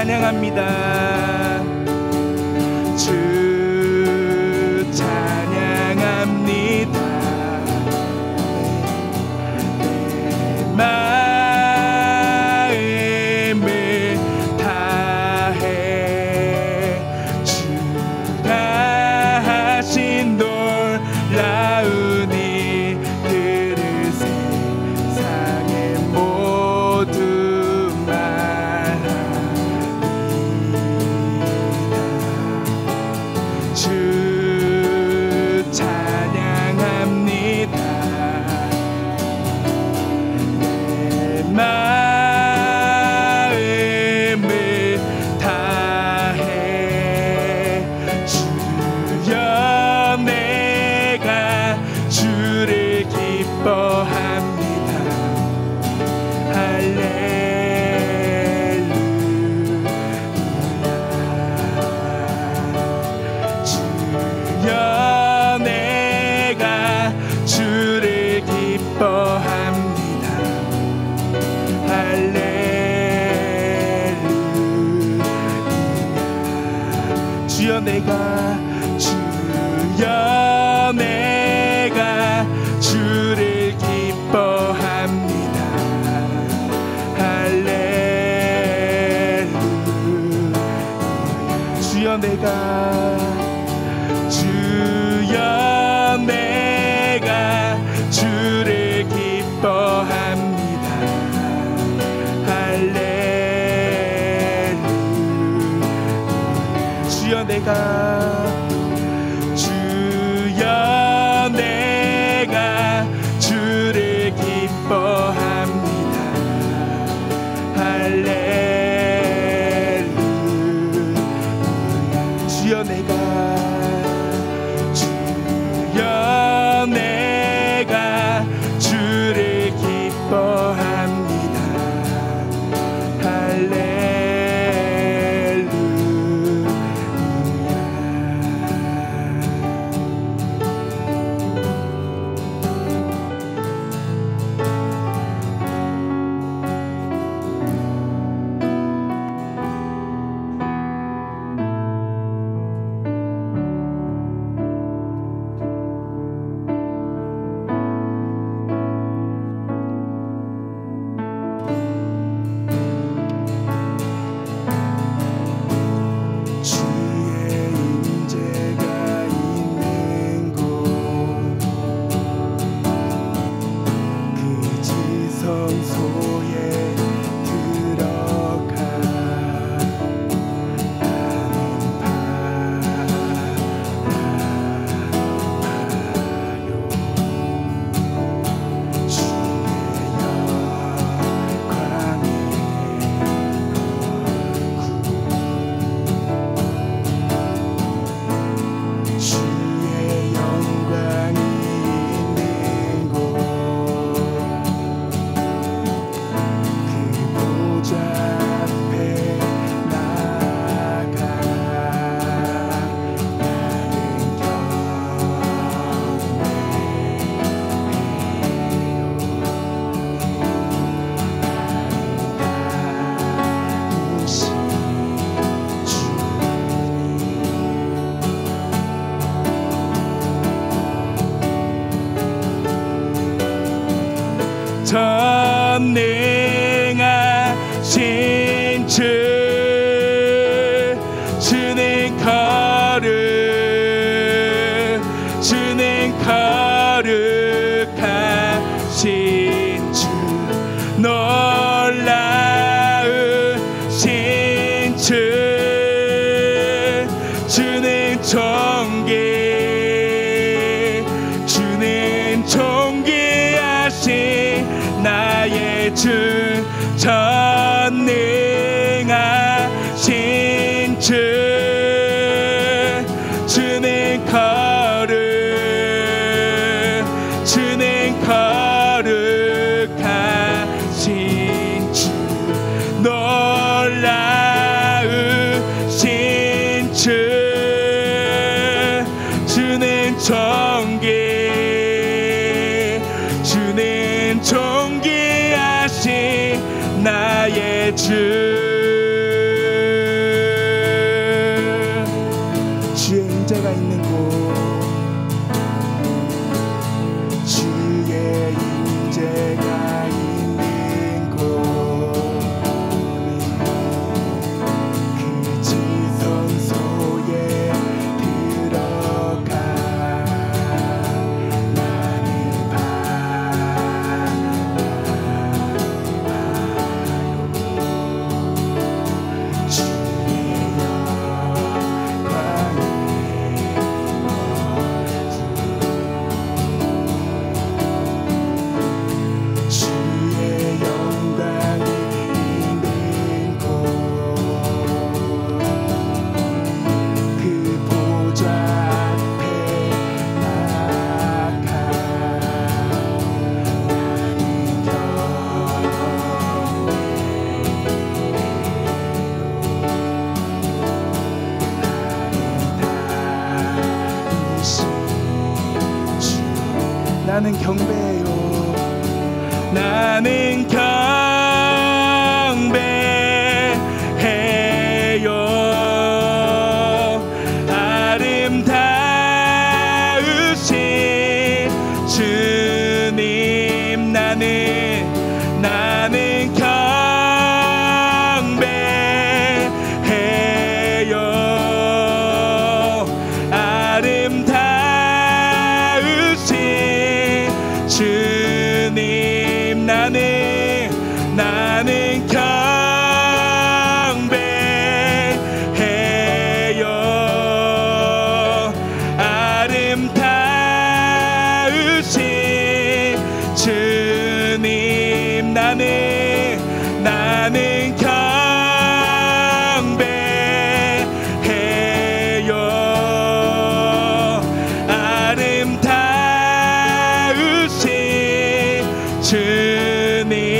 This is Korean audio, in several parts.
찬양합니다. 주 찬양합니다. 내 마음을 다해 주가 하신 놀라운 일들을 세상에 모두 주 찬양합니다. 내 마음을 다해 주여 내가 주를 기뻐합니다. 주여 내가 주를 기뻐합니다. 할렐루야. 주여 내가 주를 기뻐합니다. 할렐루야. 주여 내가 주를 기뻐합니다. 할렐루야. 주여 내가 주를 기뻐합니다. 할렐루야. 주여 내가 주를 기뻐합니다. 전능하신 주는 거룩하신 주 놀라우신 주 주는 존귀하신 나의 주 전능하신 주 주는 거룩하신 주 놀라우신 주 주는 존귀하신 나의 주 임재가 있는 곳, 주의 임재가 있는 곳, 그 지성소에 들어가 나는 나는 경배해요. 나는 경배해요. 아름다우신 주님, 나는 경배해요. 아름다우신 주님, 나는 경배해요. 아름다우신 주님, 나는 경배해요. 아름다우신 주님.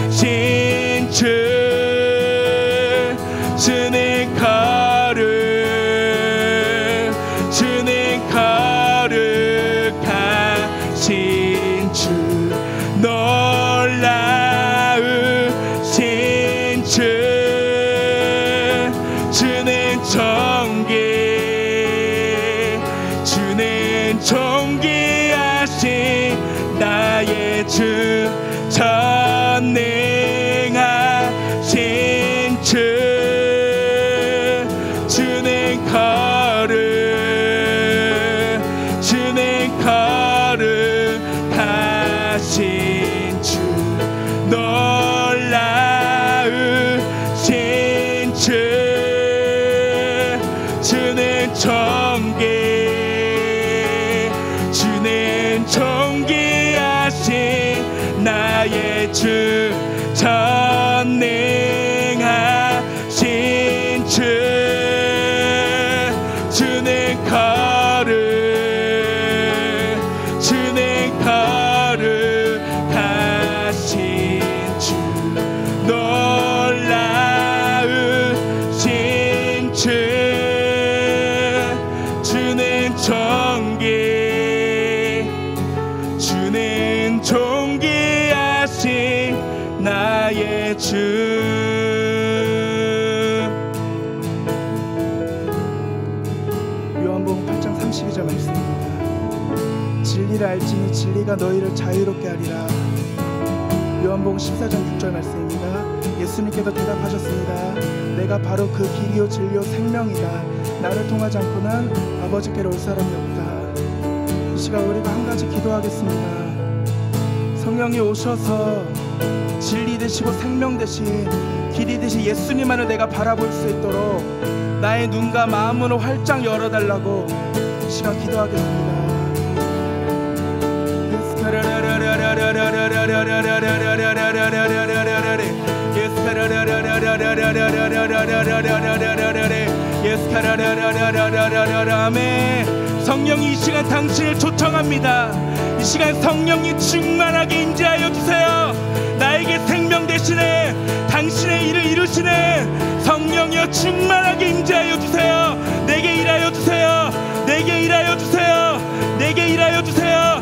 전능하신 주, 주는 거룩하신 주, 놀라우신 주, 주는 존귀하신 나의 주, 전능하신 주, 주는 거룩하신 주, 놀라우신 주, 주는 존귀하신 나의 주, 전능하신 주, 주는 거룩하신 주, 놀라우신 주, 주는 존귀하신 나의 주. 요한복음 8장 32절 말씀입니다. 진리를 알지니 진리가 너희를 자유롭게 하리라. 요한복음 14장 6절 말씀입니다. 예수님께서 대답하셨습니다. 내가 바로 그 길이요 진리요 생명이다. 나를 통하지 않고는 아버지께로 올 사람이 없다. 이 시간 우리가 한 가지 기도하겠습니다. 성령이 오셔서 진리 되시고 생명 되신 길이 되신 예수님만을 내가 바라볼 수 있도록 나의 눈과 마음으로 활짝 열어달라고 이 시간 기도하겠습니다. 아멘. 성령이 이 시간 당신을 초청합니다. 이 시간 성령이 충만하게 임재하여 주세요. 나에게 생명 대신에 당신의 일을 이루시는 성령이여 충만하게 임재하여 주세요. 내게 일하여 주세요. 내게 일하여 주세요. 내게 일하여 주세요.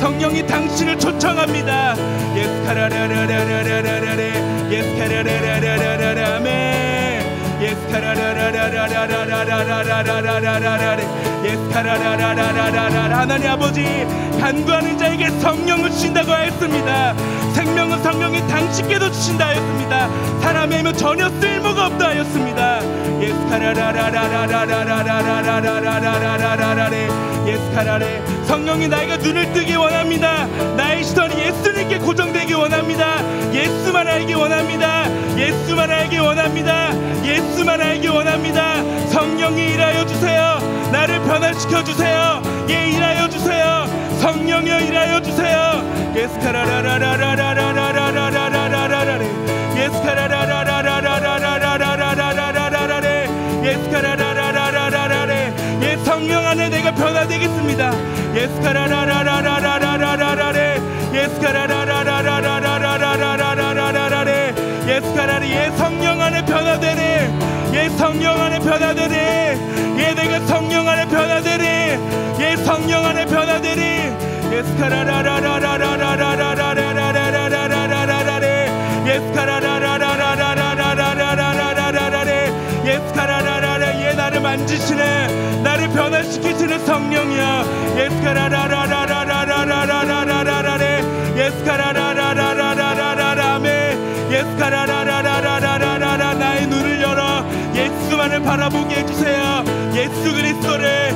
성령이 당신을 초청합니다. 하나님 아버지, 간구하는 자에게 성령을 주신다고 하였습니다. 생명은 성령이 당신께도 주신다 하였습니다. 사람이면 전혀 쓸모가 없다 하였습니다. 성령이 나에게 눈을 뜨기 원합니다. 나의 시선이 예수님께 고정되기 원합니다. 예수만 알기 원합니다. 예수만 알기 원합니다. 예수만 알기 원합니다. 성령이 일하여 주세요. 나를 변화시켜 주세요. 예, 일하여 주세요. 성령이여 일하여 주세요. 예, 성령 안에 내가 변화되겠습니다. 예, 성령 안에 변화되네. 예, 성령 안에 변화되네. 예, 내가 성령 안에 변화되네. 예, 성령 안에 변화되네. 예, 나를 만지시네. 나를 변화시키시는 성령이야. 나의 눈을 열어 예수만을 바라보게 해주세요. 예수 그리스도를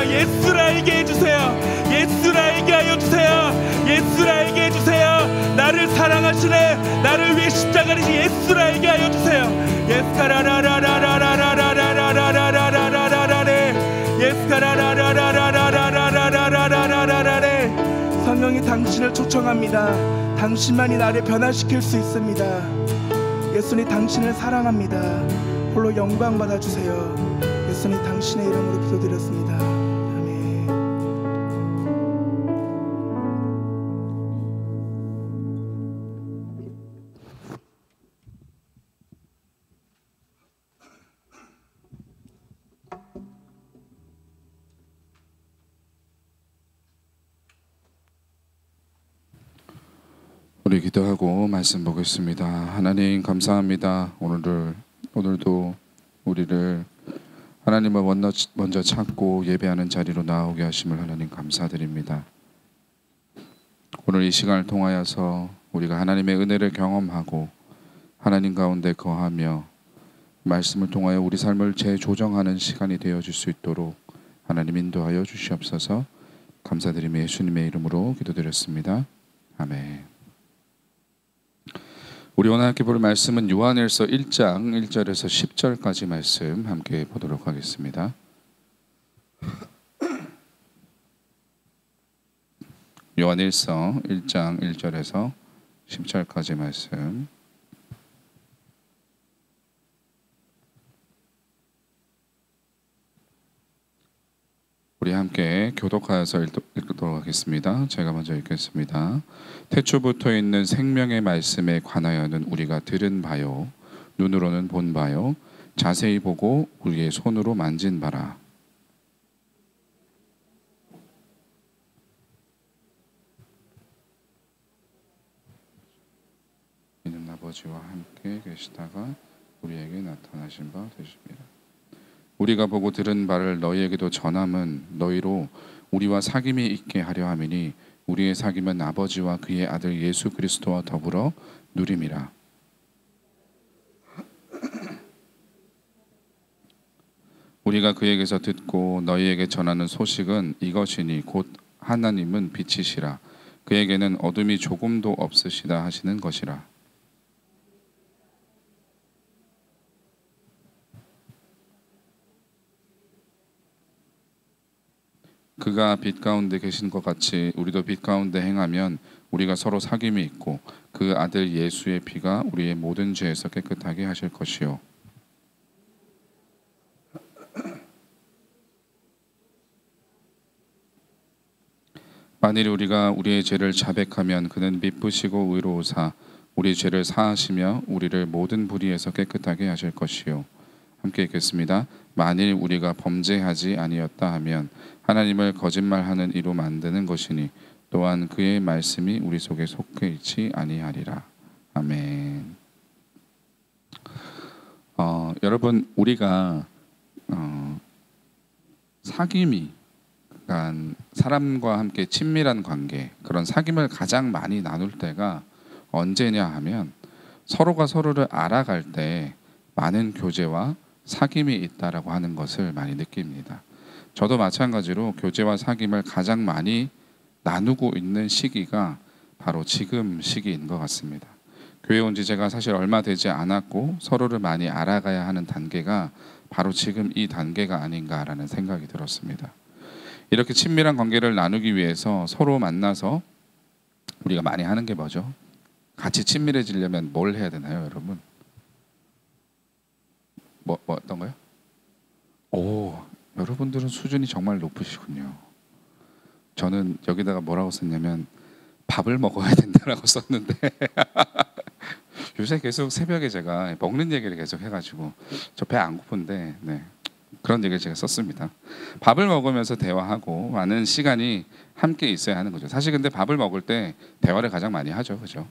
예수를 알게 해주세요. 예수를 알게 하여 주세요. 예수를 알게 해주세요. 나를 사랑하시네. 나를 위해 십자가를 지신 예수를 알게 하여 주세요. 성령이 당신을 초청합니다. 당신만이 나를 변화시킬 수 있습니다. 예수님 당신을 사랑합니다. 홀로 영광 받아주세요. 예수님 당신의 이름으로 기도드렸습니다. 아멘. 우리 기도하고 말씀 보겠습니다. 하나님 감사합니다. 오늘도 우리를 하나님을 먼저 찾고 예배하는 자리로 나오게 하심을 하나님 감사드립니다. 오늘 이 시간을 통하여서 우리가 하나님의 은혜를 경험하고 하나님 가운데 거하며 말씀을 통하여 우리 삶을 재조정하는 시간이 되어질 수 있도록 하나님 인도하여 주시옵소서. 감사드리며 예수님의 이름으로 기도드렸습니다. 아멘. 우리 오늘 함께 볼 말씀은 요한일서 1장 1절에서 10절까지 말씀 함께 보도록 하겠습니다. 요한일서 1장 1절에서 10절까지 말씀. 우리 함께 교독하여서 읽도록 하겠습니다. 제가 먼저 읽겠습니다. 태초부터 있는 생명의 말씀에 관하여는 우리가 들은 바요, 눈으로는 본 바요, 자세히 보고 우리의 손으로 만진 바라. 이는 아버지와 함께 계시다가 우리에게 나타나신 바 되십니다. 우리가 보고 들은 바를 너희에게도 전함은 너희로 우리와 사귐이 있게 하려 함이니 우리의 사귐은 아버지와 그의 아들 예수 그리스도와 더불어 누림이라. 우리가 그에게서 듣고 너희에게 전하는 소식은 이것이니 곧 하나님은 빛이시라. 그에게는 어둠이 조금도 없으시다 하시는 것이라. 그가 빛 가운데 계신 것 같이 우리도 빛 가운데 행하면 우리가 서로 사귐이 있고 그 아들 예수의 피가 우리의 모든 죄에서 깨끗하게 하실 것이요 만일 우리가 우리의 죄를 자백하면 그는 미쁘시고 의로우사 우리 죄를 사하시며 우리를 모든 불의에서 깨끗하게 하실 것이요. 함께 읽겠습니다. 만일 우리가 범죄하지 아니었다 하면 하나님을 거짓말하는 이로 만드는 것이니 또한 그의 말씀이 우리 속에 속해 있지 아니하리라. 아멘. 여러분 우리가 사귐이 그러니까 사람과 함께 친밀한 관계 그런 사귐을 가장 많이 나눌 때가 언제냐 하면 서로가 서로를 알아갈 때 많은 교제와 사귐이 있다라고 하는 것을 많이 느낍니다. 저도 마찬가지로 교제와 사귐을 가장 많이 나누고 있는 시기가 바로 지금 시기인 것 같습니다. 교회 온 지 제가 사실 얼마 되지 않았고 서로를 많이 알아가야 하는 단계가 바로 지금 이 단계가 아닌가라는 생각이 들었습니다. 이렇게 친밀한 관계를 나누기 위해서 서로 만나서 우리가 많이 하는 게 뭐죠? 같이 친밀해지려면 뭘 해야 되나요, 여러분? 뭐 어떤 거요? 오, 여러분들은 수준이 정말 높으시군요. 저는 여기다가 뭐라고 썼냐면 밥을 먹어야 된다라고 썼는데 요새 계속 새벽에 제가 먹는 얘기를 계속 해가지고 저 배 안 고픈데 그런 얘기를 제가 썼습니다. 밥을 먹으면서 대화하고 많은 시간이 함께 있어야 하는 거죠. 사실 근데 밥을 먹을 때 대화를 가장 많이 하죠, 그죠?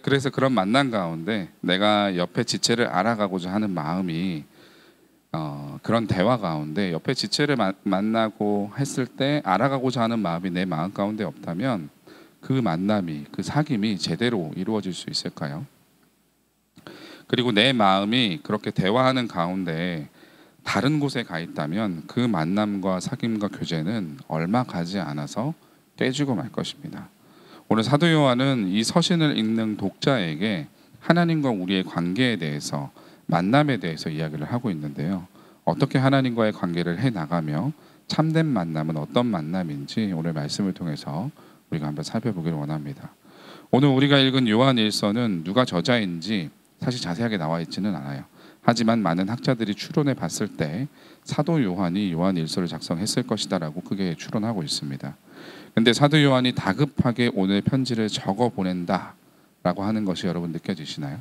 그래서 그런 만남 가운데 내가 옆에 지체를 알아가고자 하는 마음이 그런 대화 가운데 옆에 지체를 만나고 했을 때 알아가고자 하는 마음이 내 마음 가운데 없다면 그 만남이 그 사귐이 제대로 이루어질 수 있을까요? 그리고 내 마음이 그렇게 대화하는 가운데 다른 곳에 가 있다면 그 만남과 사귐과 교제는 얼마 가지 않아서 깨지고 말 것입니다. 오늘 사도 요한은 이 서신을 읽는 독자에게 하나님과 우리의 관계에 대해서 만남에 대해서 이야기를 하고 있는데요. 어떻게 하나님과의 관계를 해나가며 참된 만남은 어떤 만남인지 오늘 말씀을 통해서 우리가 한번 살펴보기를 원합니다. 오늘 우리가 읽은 요한 1서는 누가 저자인지 사실 자세하게 나와 있지는 않아요. 하지만 많은 학자들이 추론해 봤을 때 사도 요한이 요한 1서를 작성했을 것이다라고 크게 추론하고 있습니다. 근데 사도 요한이 다급하게 오늘 편지를 적어 보낸다라고 하는 것이 여러분 느껴지시나요?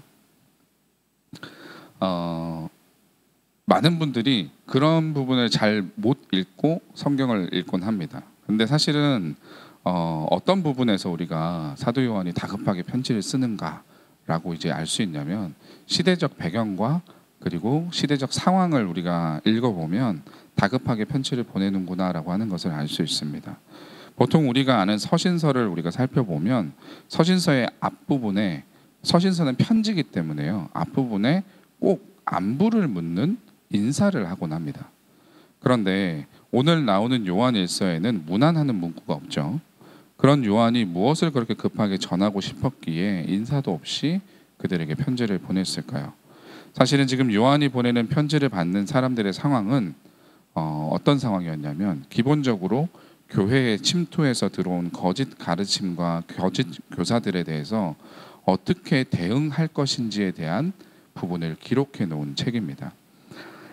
많은 분들이 그런 부분을 잘 못 읽고 성경을 읽곤 합니다. 근데 사실은 어떤 부분에서 우리가 사도 요한이 다급하게 편지를 쓰는가라고 이제 알 수 있냐면 시대적 배경과 그리고 시대적 상황을 우리가 읽어보면 다급하게 편지를 보내는구나라고 하는 것을 알 수 있습니다. 보통 우리가 아는 서신서를 우리가 살펴보면 서신서의 앞부분에 서신서는 편지이기 때문에요. 앞부분에 꼭 안부를 묻는 인사를 하곤 합니다. 그런데 오늘 나오는 요한 1서에는 문안하는 문구가 없죠. 그런 요한이 무엇을 그렇게 급하게 전하고 싶었기에 인사도 없이 그들에게 편지를 보냈을까요? 사실은 지금 요한이 보내는 편지를 받는 사람들의 상황은 어떤 상황이었냐면 기본적으로 교회에 침투해서 들어온 거짓 가르침과 거짓 교사들에 대해서 어떻게 대응할 것인지에 대한 부분을 기록해 놓은 책입니다.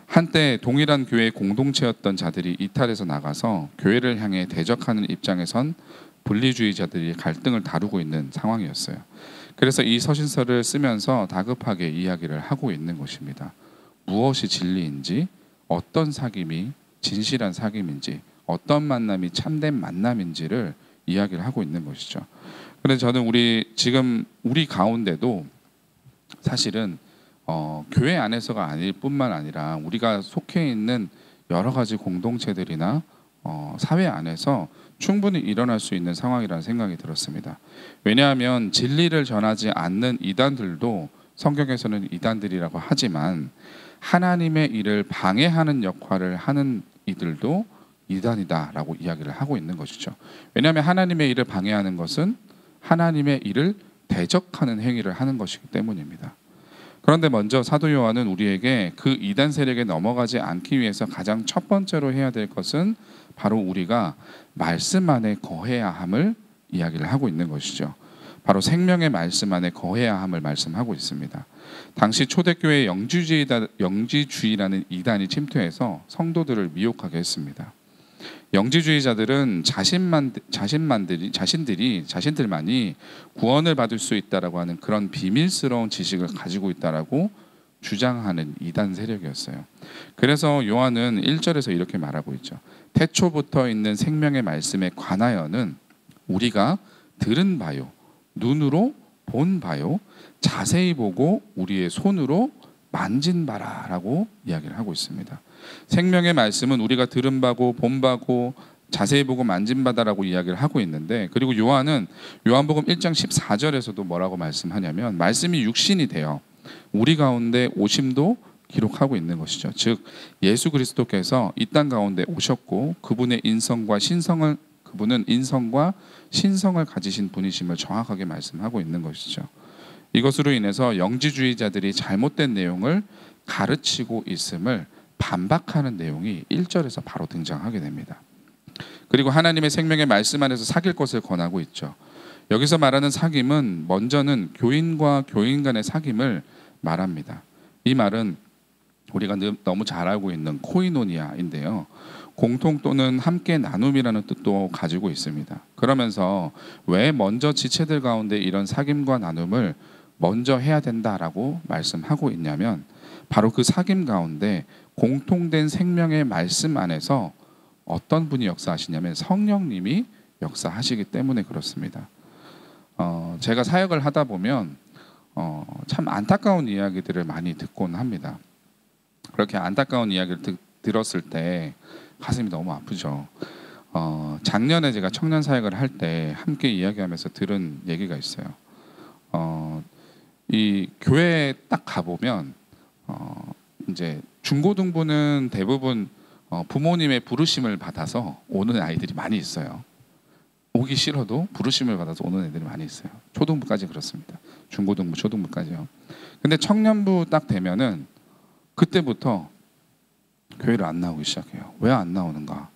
한때 동일한 교회의 공동체였던 자들이 이탈해서 나가서 교회를 향해 대적하는 입장에 선 분리주의자들이 갈등을 다루고 있는 상황이었어요. 그래서 이 서신서를 쓰면서 다급하게 이야기를 하고 있는 것입니다. 무엇이 진리인지, 어떤 사귐이 진실한 사귐인지, 어떤 만남이 참된 만남인지를 이야기를 하고 있는 것이죠. 그래서 저는 우리 가운데도 사실은 교회 안에서가 아닐 뿐만 아니라 우리가 속해 있는 여러 가지 공동체들이나 사회 안에서 충분히 일어날 수 있는 상황이라는 생각이 들었습니다. 왜냐하면 진리를 전하지 않는 이단들도 성경에서는 이단들이라고 하지만 하나님의 일을 방해하는 역할을 하는 이들도 이단이다라고 이야기를 하고 있는 것이죠. 왜냐하면 하나님의 일을 방해하는 것은 하나님의 일을 대적하는 행위를 하는 것이기 때문입니다. 그런데 먼저 사도 요한은 우리에게 그 이단 세력에 넘어가지 않기 위해서 가장 첫 번째로 해야 될 것은 바로 우리가 말씀 안에 거해야 함을 이야기를 하고 있는 것이죠. 바로 생명의 말씀 안에 거해야 함을 말씀하고 있습니다. 당시 초대교회 영지주의라는 이단이 침투해서 성도들을 미혹하게 했습니다. 영지주의자들은 자신들만이 구원을 받을 수 있다라고 하는 그런 비밀스러운 지식을 가지고 있다라고 주장하는 이단 세력이었어요. 그래서 요한은 1절에서 이렇게 말하고 있죠. 태초부터 있는 생명의 말씀에 관하여는 우리가 들은 바요, 눈으로 본 바요, 자세히 보고 우리의 손으로 만진 바라라고 이야기를 하고 있습니다. 생명의 말씀은 우리가 들은 바고 본 바고 자세히 보고 만진 바다라고 이야기를 하고 있는데, 그리고 요한은 요한복음 1장 14절에서도 뭐라고 말씀하냐면 말씀이 육신이 되어 우리 가운데 오심도 기록하고 있는 것이죠. 즉 예수 그리스도께서 이 땅 가운데 오셨고 그분은 인성과 신성을 가지신 분이심을 정확하게 말씀하고 있는 것이죠. 이것으로 인해서 영지주의자들이 잘못된 내용을 가르치고 있음을 반박하는 내용이 1절에서 바로 등장하게 됩니다. 그리고 하나님의 생명의 말씀 안에서 사귈 것을 권하고 있죠. 여기서 말하는 사귐은 먼저는 교인과 교인 간의 사귐을 말합니다. 이 말은 우리가 너무 잘 알고 있는 코이노니아인데요. 공통 또는 함께 나눔이라는 뜻도 가지고 있습니다. 그러면서 왜 먼저 지체들 가운데 이런 사귐과 나눔을 먼저 해야 된다라고 말씀하고 있냐면, 바로 그 사귐 가운데 공통된 생명의 말씀 안에서 어떤 분이 역사하시냐면 성령님이 역사하시기 때문에 그렇습니다. 제가 사역을 하다 보면 참 안타까운 이야기들을 많이 듣곤 합니다. 그렇게 안타까운 이야기를 들었을 때 가슴이 너무 아프죠. 작년에 제가 청년 사역을 할 때 함께 이야기하면서 들은 얘기가 있어요. 이 교회에 딱 가보면 이제 중고등부는 대부분 부모님의 부르심을 받아서 오는 아이들이 많이 있어요. 오기 싫어도 부르심을 받아서 오는 애들이 많이 있어요. 초등부까지 그렇습니다. 중고등부, 초등부까지요. 근데 청년부 딱 되면은 그때부터 교회를 안 나오기 시작해요. 왜 안 나오는가?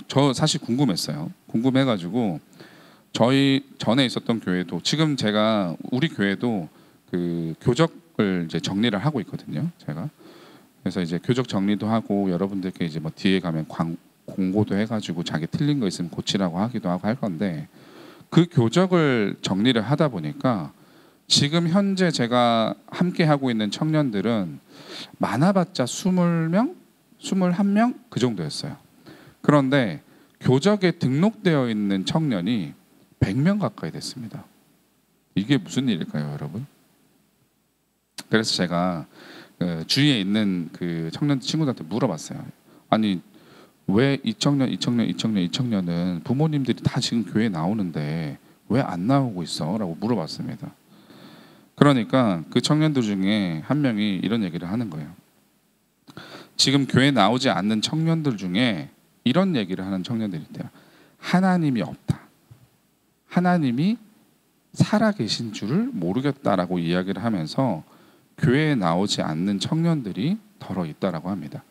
저 사실 궁금했어요. 궁금해가지고 저희 전에 있었던 교회도, 지금 제가 우리 교회도 그 교적을 이제 정리를 하고 있거든요. 제가 그래서 이제 교적 정리도 하고 여러분들께 이제 뭐 뒤에 가면 공고도 해가지고 자기 틀린 거 있으면 고치라고 하기도 하고 할 건데, 그 교적을 정리를 하다 보니까 지금 현재 제가 함께 하고 있는 청년들은 많아봤자 20명, 21명 그 정도였어요. 그런데 교적에 등록되어 있는 청년이 100명 가까이 됐습니다. 이게 무슨 일일까요, 여러분? 그래서 제가 주위에 있는 그 청년 친구들한테 물어봤어요. 아니 왜 이 청년은 부모님들이 다 지금 교회 나오는데 왜 안 나오고 있어? 라고 물어봤습니다. 그러니까 그 청년들 중에 한 명이 이런 얘기를 하는 거예요. 지금 교회 나오지 않는 청년들 중에 이런 얘기를 하는 청년들이 있대요. 하나님이 없다. 하나님이 살아계신 줄을 모르겠다라고 이야기를 하면서 교회에 나오지 않는 청년들이 덜어 있다라고 합니다.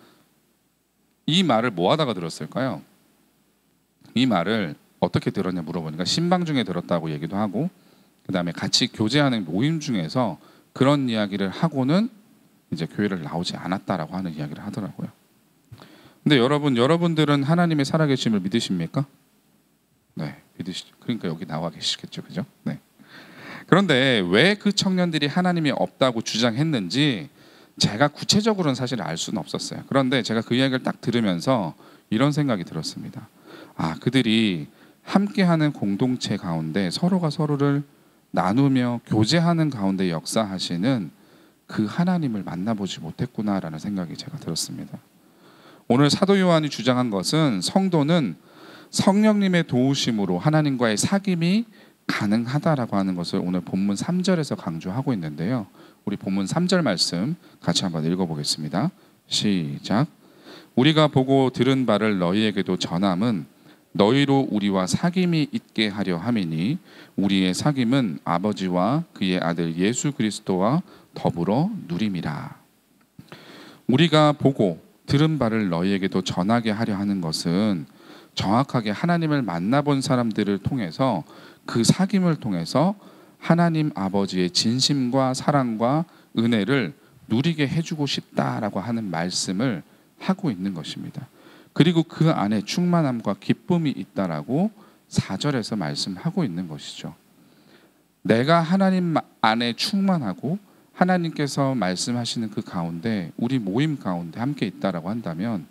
이 말을 뭐 하다가 들었을까요? 이 말을 어떻게 들었냐 물어보니까 신방 중에 들었다고 얘기도 하고, 그 다음에 같이 교제하는 모임 중에서 그런 이야기를 하고는 이제 교회를 나오지 않았다라고 하는 이야기를 하더라고요. 근데 여러분들은 하나님의 살아계심을 믿으십니까? 네, 믿으시죠. 그러니까 여기 나와 계시겠죠, 그죠? 네. 그런데 왜 그 청년들이 하나님이 없다고 주장했는지 제가 구체적으로는 사실 알 수는 없었어요. 그런데 제가 그 이야기를 딱 들으면서 이런 생각이 들었습니다. 그들이 함께하는 공동체 가운데 서로가 서로를 나누며 교제하는 가운데 역사하시는 그 하나님을 만나보지 못했구나라는 생각이 제가 들었습니다. 오늘 사도 요한이 주장한 것은 성도는 성령님의 도우심으로 하나님과의 사귐이 가능하다라고 하는 것을 오늘 본문 3절에서 강조하고 있는데요. 우리 본문 3절 말씀 같이 한번 읽어보겠습니다. 시작. 우리가 보고 들은 바를 너희에게도 전함은 너희로 우리와 사귐이 있게 하려 함이니 우리의 사귐은 아버지와 그의 아들 예수 그리스도와 더불어 누림이라. 우리가 보고 들은 바를 너희에게도 전하게 하려 하는 것은 정확하게 하나님을 만나본 사람들을 통해서 그 사귐을 통해서 하나님 아버지의 진심과 사랑과 은혜를 누리게 해주고 싶다라고 하는 말씀을 하고 있는 것입니다. 그리고 그 안에 충만함과 기쁨이 있다라고 4절에서 말씀하고 있는 것이죠. 내가 하나님 안에 충만하고 하나님께서 말씀하시는 그 가운데 우리 모임 가운데 함께 있다라고 한다면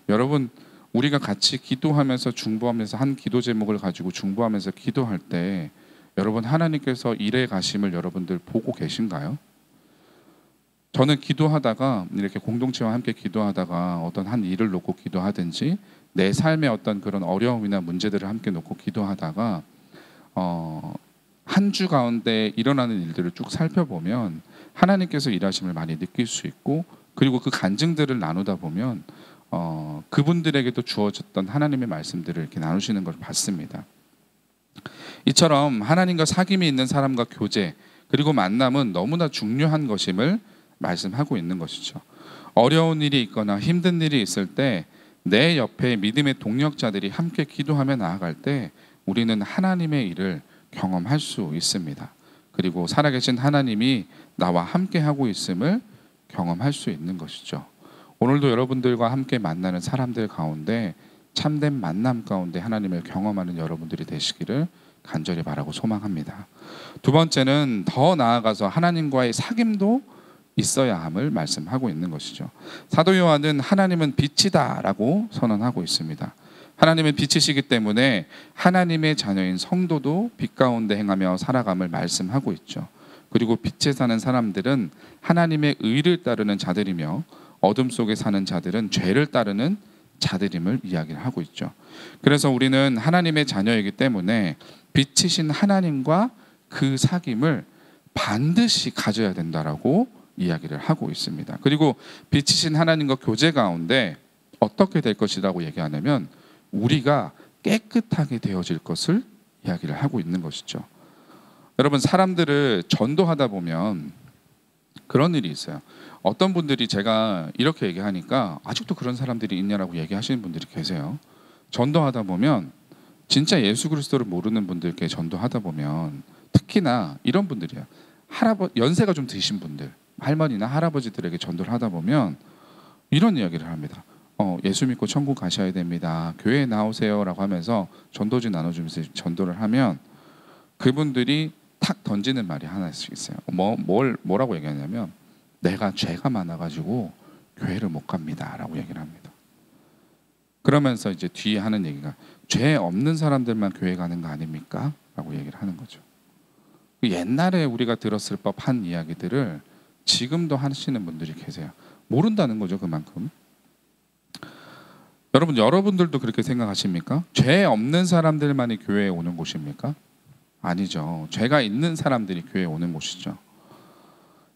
여러분 우리가 같이 기도하면서 중보하면서 한 기도 제목을 가지고 중보하면서 기도할 때 여러분 하나님께서 일해 가심을 여러분들 보고 계신가요? 저는 기도하다가 이렇게 공동체와 함께 기도하다가 어떤 한 일을 놓고 기도하든지 내 삶의 어떤 그런 어려움이나 문제들을 함께 놓고 기도하다가 한 주 가운데 일어나는 일들을 쭉 살펴보면 하나님께서 일하심을 많이 느낄 수 있고 그리고 그 간증들을 나누다 보면 그분들에게도 주어졌던 하나님의 말씀들을 이렇게 나누시는 걸 봤습니다. 이처럼 하나님과 사귐이 있는 사람과 교제 그리고 만남은 너무나 중요한 것임을 말씀하고 있는 것이죠. 어려운 일이 있거나 힘든 일이 있을 때 내 옆에 믿음의 동력자들이 함께 기도하며 나아갈 때 우리는 하나님의 일을 경험할 수 있습니다. 그리고 살아계신 하나님이 나와 함께 하고 있음을 경험할 수 있는 것이죠. 오늘도 여러분들과 함께 만나는 사람들 가운데 참된 만남 가운데 하나님을 경험하는 여러분들이 되시기를 간절히 바라고 소망합니다. 두 번째는 더 나아가서 하나님과의 사귐도 있어야 함을 말씀하고 있는 것이죠. 사도 요한은 하나님은 빛이다라고 선언하고 있습니다. 하나님은 빛이시기 때문에 하나님의 자녀인 성도도 빛 가운데 행하며 살아감을 말씀하고 있죠. 그리고 빛에 사는 사람들은 하나님의 의를 따르는 자들이며 어둠 속에 사는 자들은 죄를 따르는 자들임을 이야기를 하고 있죠. 그래서 우리는 하나님의 자녀이기 때문에 빛이신 하나님과 그 사귐을 반드시 가져야 된다라고 이야기를 하고 있습니다. 그리고 빛이신 하나님과 교제 가운데 어떻게 될 것이라고 얘기하냐면 우리가 깨끗하게 되어질 것을 이야기를 하고 있는 것이죠. 여러분 사람들을 전도하다 보면 그런 일이 있어요. 어떤 분들이 제가 이렇게 얘기하니까 아직도 그런 사람들이 있냐라고 얘기하시는 분들이 계세요. 전도하다 보면 진짜 예수 그리스도를 모르는 분들께 전도하다 보면 특히나 이런 분들이에요. 연세가 좀 드신 분들, 할머니나 할아버지들에게 전도를 하다 보면 이런 이야기를 합니다. 예수 믿고 천국 가셔야 됩니다. 교회에 나오세요라고 하면서 전도지 나눠주면서 전도를 하면 그분들이 탁 던지는 말이 하나씩 있어요. 뭐라고 얘기하냐면 내가 죄가 많아가지고 교회를 못 갑니다라고 얘기를 합니다. 그러면서 이제 뒤에 하는 얘기가 죄 없는 사람들만 교회 가는 거 아닙니까? 라고 얘기를 하는 거죠. 옛날에 우리가 들었을 법한 이야기들을 지금도 하시는 분들이 계세요. 모른다는 거죠, 그만큼. 여러분들도 그렇게 생각하십니까? 죄 없는 사람들만이 교회에 오는 곳입니까? 아니죠. 죄가 있는 사람들이 교회에 오는 곳이죠.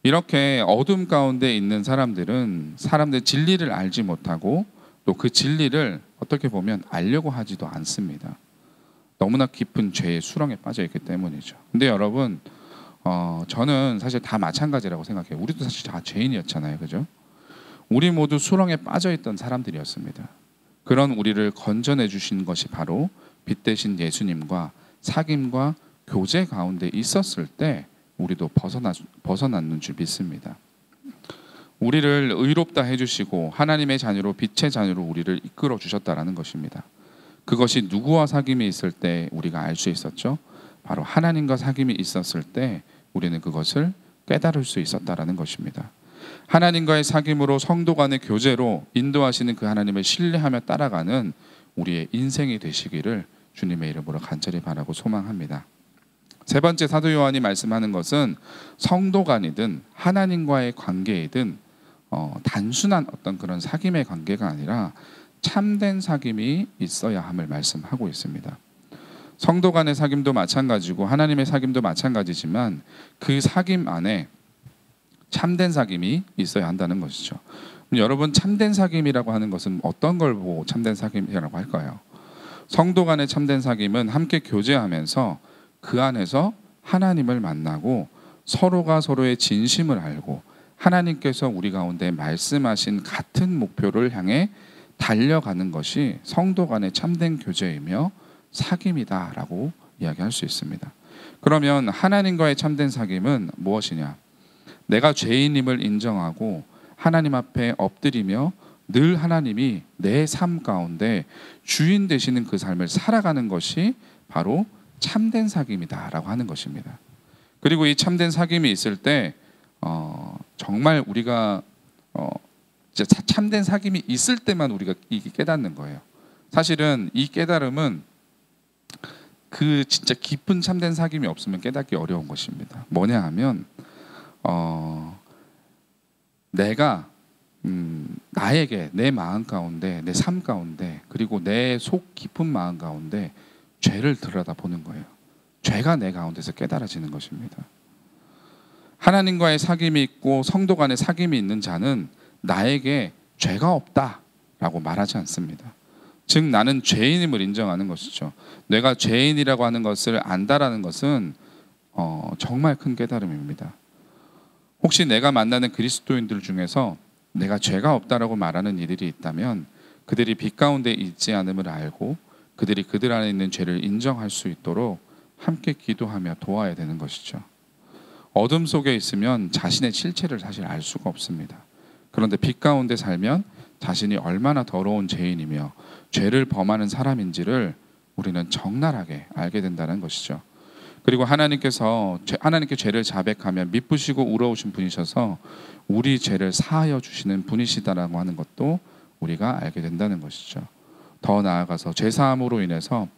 이렇게 어둠 가운데 있는 사람들은 사람들 진리를 알지 못하고 또 그 진리를 어떻게 보면 알려고 하지도 않습니다. 너무나 깊은 죄의 수렁에 빠져 있기 때문이죠. 근데 여러분 저는 사실 다 마찬가지라고 생각해요. 우리도 사실 다 죄인이었잖아요, 그죠? 우리 모두 수렁에 빠져 있던 사람들이었습니다. 그런 우리를 건져내 주신 것이 바로 빛 대신 예수님과 사귐과 교제 가운데 있었을 때 우리도 벗어났는 줄 믿습니다. 우리를 의롭다 해주시고 하나님의 자녀로 빛의 자녀로 우리를 이끌어 주셨다라는 것입니다. 그것이 누구와 사귐이 있을 때 우리가 알 수 있었죠? 바로 하나님과 사귐이 있었을 때 우리는 그것을 깨달을 수 있었다라는 것입니다. 하나님과의 사귐으로 성도 간의 교제로 인도하시는 그 하나님을 신뢰하며 따라가는 우리의 인생이 되시기를 주님의 이름으로 간절히 바라고 소망합니다. 세 번째 사도 요한이 말씀하는 것은 성도 간이든 하나님과의 관계이든 단순한 어떤 그런 사귐의 관계가 아니라 참된 사귐이 있어야 함을 말씀하고 있습니다. 성도 간의 사귐도 마찬가지고 하나님의 사귐도 마찬가지지만 그 사귐 안에 참된 사귐이 있어야 한다는 것이죠. 여러분 참된 사귐이라고 하는 것은 어떤 걸 보고 참된 사귐이라고 할까요? 성도 간의 참된 사귐은 함께 교제하면서 그 안에서 하나님을 만나고 서로가 서로의 진심을 알고 하나님께서 우리 가운데 말씀하신 같은 목표를 향해 달려가는 것이 성도 간의 참된 교제이며 사귐이다라고 이야기할 수 있습니다. 그러면 하나님과의 참된 사귐은 무엇이냐? 내가 죄인임을 인정하고 하나님 앞에 엎드리며 늘 하나님이 내 삶 가운데 주인 되시는 그 삶을 살아가는 것이 바로 참된 사귐이다라고 하는 것입니다. 그리고 이 참된 사귐이 있을 때 정말 우리가 진짜 참된 사귐이 있을 때만 우리가 이게 깨닫는 거예요. 사실은 이 깨달음은 그 진짜 깊은 참된 사귐이 없으면 깨닫기 어려운 것입니다. 뭐냐 하면 내가 나에게 내 마음 가운데, 내 삶 가운데, 그리고 내 속 깊은 마음 가운데 죄를 들여다보는 거예요. 죄가 내 가운데서 깨달아지는 것입니다. 하나님과의 사귐이 있고 성도 간의 사귐이 있는 자는 나에게 죄가 없다라고 말하지 않습니다. 즉 나는 죄인임을 인정하는 것이죠. 내가 죄인이라고 하는 것을 안다라는 것은 정말 큰 깨달음입니다. 혹시 내가 만나는 그리스도인들 중에서 내가 죄가 없다라고 말하는 이들이 있다면 그들이 빛 가운데 있지 않음을 알고 그들이 그들 안에 있는 죄를 인정할 수 있도록 함께 기도하며 도와야 되는 것이죠. 어둠 속에 있으면 자신의 실체를 사실 알 수가 없습니다. 그런데 빛 가운데 살면 자신이 얼마나 더러운 죄인이며 죄를 범하는 사람인지를 우리는 적나라하게 알게 된다는 것이죠. 그리고 하나님께 죄를 자백하며 미쁘시고 우러우신 분이셔서 우리 죄를 사하여 주시는 분이시다라고 하는 것도 우리가 알게 된다는 것이죠. 더 나아가서 죄사함으로 인해서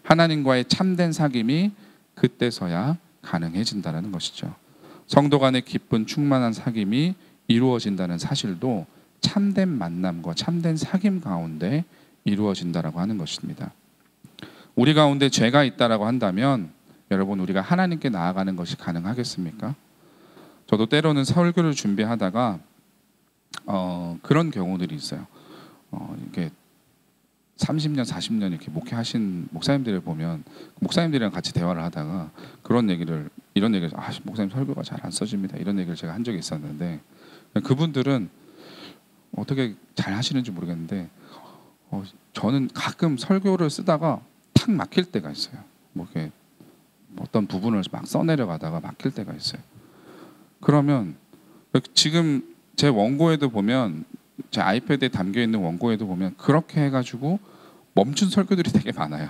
하나님과의 참된 사귐이 그때서야 가능해진다는 것이죠. 성도 간의 깊은 충만한 사귐이 이루어진다는 사실도 참된 만남과 참된 사귐 가운데 이루어진다라고 하는 것입니다. 우리 가운데 죄가 있다라고 한다면 여러분 우리가 하나님께 나아가는 것이 가능하겠습니까? 저도 때로는 설교를 준비하다가 그런 경우들이 있어요. 이렇게 30년, 40년 이렇게 목회하신 목사님들을 보면 목사님들이랑 같이 대화를 하다가 이런 얘기를 목사님 설교가 잘 안 써집니다. 이런 얘기를 제가 한 적이 있었는데 그분들은 어떻게 잘 하시는지 모르겠는데 저는 가끔 설교를 쓰다가 탁 막힐 때가 있어요. 이렇게 어떤 부분을 막 써내려가다가 막힐 때가 있어요. 그러면 지금 제 원고에도 보면 제 아이패드에 담겨 있는 원고에도 보면 그렇게 해가지고 멈춘 설교들이 되게 많아요.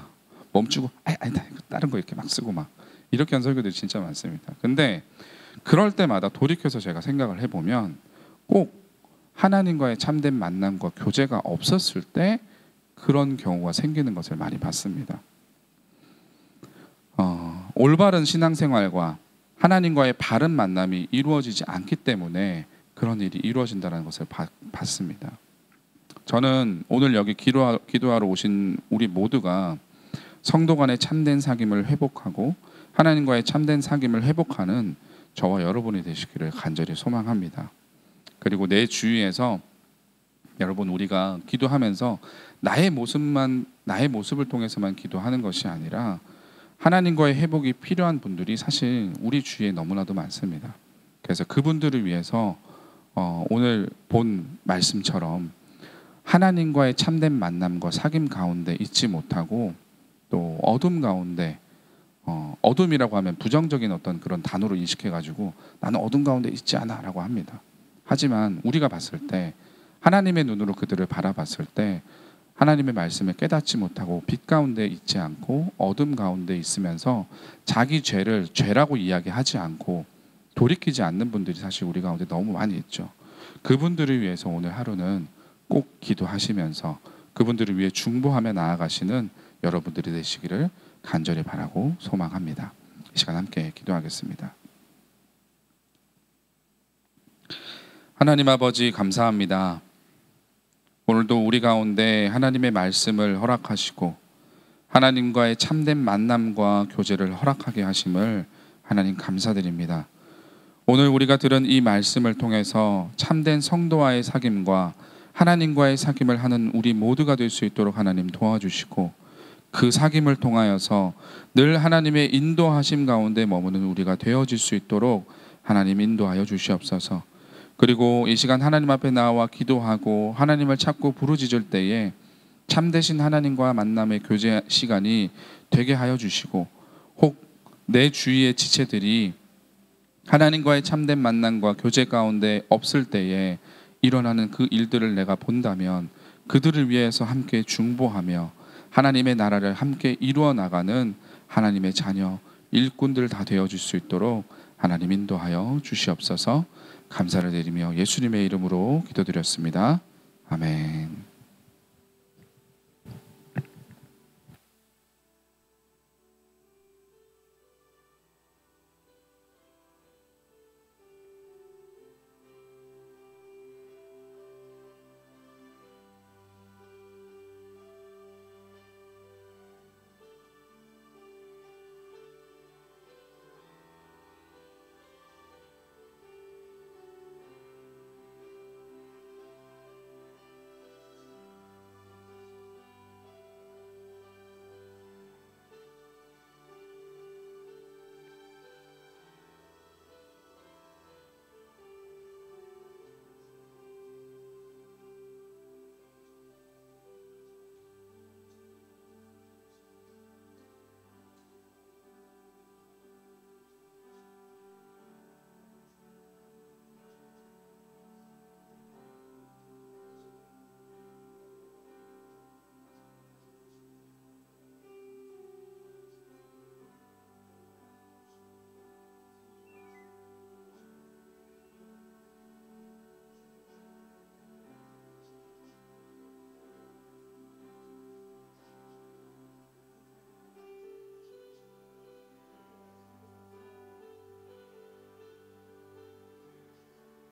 멈추고 아니다 다른 거 이렇게 막 쓰고 막 이렇게 한 설교들이 진짜 많습니다. 근데 그럴 때마다 돌이켜서 제가 생각을 해보면 꼭 하나님과의 참된 만남과 교제가 없었을 때 그런 경우가 생기는 것을 많이 봤습니다. 올바른 신앙생활과 하나님과의 바른 만남이 이루어지지 않기 때문에 그런 일이 이루어진다는 것을 봤습니다. 저는 오늘 여기 기도하러 오신 우리 모두가 성도 간의 참된 사귐을 회복하고 하나님과의 참된 사귐을 회복하는 저와 여러분이 되시기를 간절히 소망합니다. 그리고 내 주위에서 여러분 우리가 기도하면서 나의 모습을 통해서만 기도하는 것이 아니라 하나님과의 회복이 필요한 분들이 사실 우리 주위에 너무나도 많습니다. 그래서 그분들을 위해서 오늘 본 말씀처럼 하나님과의 참된 만남과 사귐 가운데 있지 못하고 또 어둠 가운데 어둠이라고 하면 부정적인 어떤 그런 단어로 인식해가지고 나는 어둠 가운데 있지 않아 라고 합니다. 하지만 우리가 봤을 때 하나님의 눈으로 그들을 바라봤을 때 하나님의 말씀을 깨닫지 못하고 빛 가운데 있지 않고 어둠 가운데 있으면서 자기 죄를 죄라고 이야기하지 않고 돌이키지 않는 분들이 사실 우리 가운데 너무 많이 있죠. 그분들을 위해서 오늘 하루는 꼭 기도하시면서 그분들을 위해 중보하며 나아가시는 여러분들이 되시기를 간절히 바라고 소망합니다. 이 시간 함께 기도하겠습니다. 하나님 아버지 감사합니다. 오늘도 우리 가운데 하나님의 말씀을 허락하시고 하나님과의 참된 만남과 교제를 허락하게 하심을 하나님 감사드립니다. 오늘 우리가 들은 이 말씀을 통해서 참된 성도와의 사귐과 하나님과의 사귐을 하는 우리 모두가 될 수 있도록 하나님 도와주시고 그 사귐을 통하여서 늘 하나님의 인도하심 가운데 머무는 우리가 되어질 수 있도록 하나님 인도하여 주시옵소서. 그리고 이 시간 하나님 앞에 나와 기도하고 하나님을 찾고 부르짖을 때에 참되신 하나님과 만남의 교제 시간이 되게 하여 주시고, 혹 내 주위의 지체들이 하나님과의 참된 만남과 교제 가운데 없을 때에 일어나는 그 일들을 내가 본다면 그들을 위해서 함께 중보하며 하나님의 나라를 함께 이루어 나가는 하나님의 자녀, 일꾼들 다 되어줄 수 있도록 하나님 인도하여 주시옵소서. 감사를 드리며 예수님의 이름으로 기도드렸습니다. 아멘.